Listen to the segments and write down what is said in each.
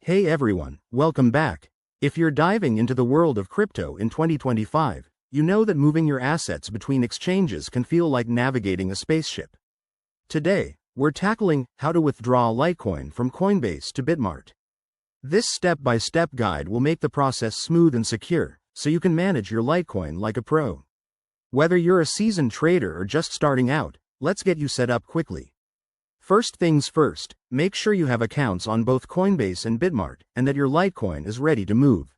Hey everyone, welcome back. If you're diving into the world of crypto in 2025, you know that moving your assets between exchanges can feel like navigating a spaceship. Today, we're tackling how to withdraw Litecoin from Coinbase to Bitmart. This step-by-step guide will make the process smooth and secure, so you can manage your Litecoin like a pro. Whether you're a seasoned trader or just starting out, let's get you set up quickly. First things first, make sure you have accounts on both Coinbase and Bitmart and that your Litecoin is ready to move.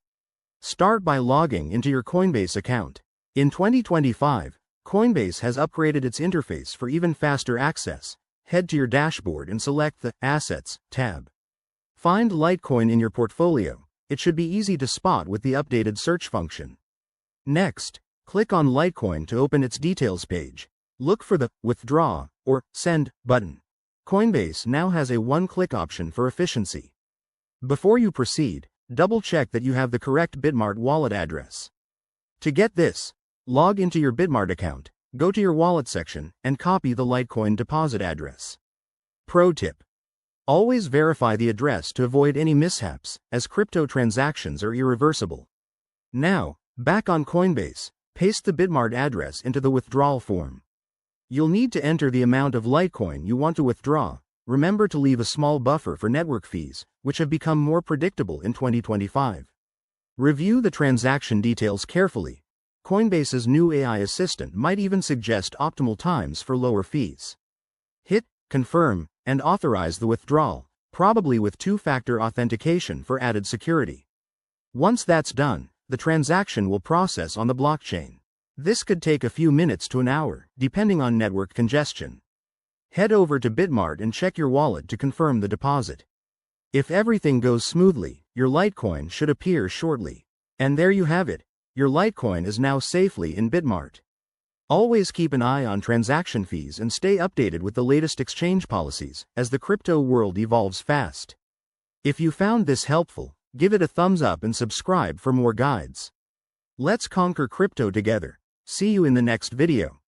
Start by logging into your Coinbase account. In 2025, Coinbase has upgraded its interface for even faster access. Head to your dashboard and select the Assets tab. Find Litecoin in your portfolio. It should be easy to spot with the updated search function. Next, click on Litecoin to open its details page. Look for the Withdraw or Send button. Coinbase now has a one-click option for efficiency. Before you proceed, double-check that you have the correct Bitmart wallet address. To get this, log into your Bitmart account, go to your wallet section, and copy the Litecoin deposit address. Pro tip: always verify the address to avoid any mishaps, as crypto transactions are irreversible. Now, back on Coinbase, paste the Bitmart address into the withdrawal form. You'll need to enter the amount of Litecoin you want to withdraw. Remember to leave a small buffer for network fees, which have become more predictable in 2025. Review the transaction details carefully. Coinbase's new AI assistant might even suggest optimal times for lower fees. Hit Confirm and authorize the withdrawal, probably with two-factor authentication for added security. Once that's done, the transaction will process on the blockchain. This could take a few minutes to an hour, depending on network congestion. Head over to Bitmart and check your wallet to confirm the deposit. If everything goes smoothly, your Litecoin should appear shortly. And there you have it. Your Litecoin is now safely in Bitmart. Always keep an eye on transaction fees and stay updated with the latest exchange policies, as the crypto world evolves fast. If you found this helpful, give it a thumbs up and subscribe for more guides. Let's conquer crypto together. See you in the next video.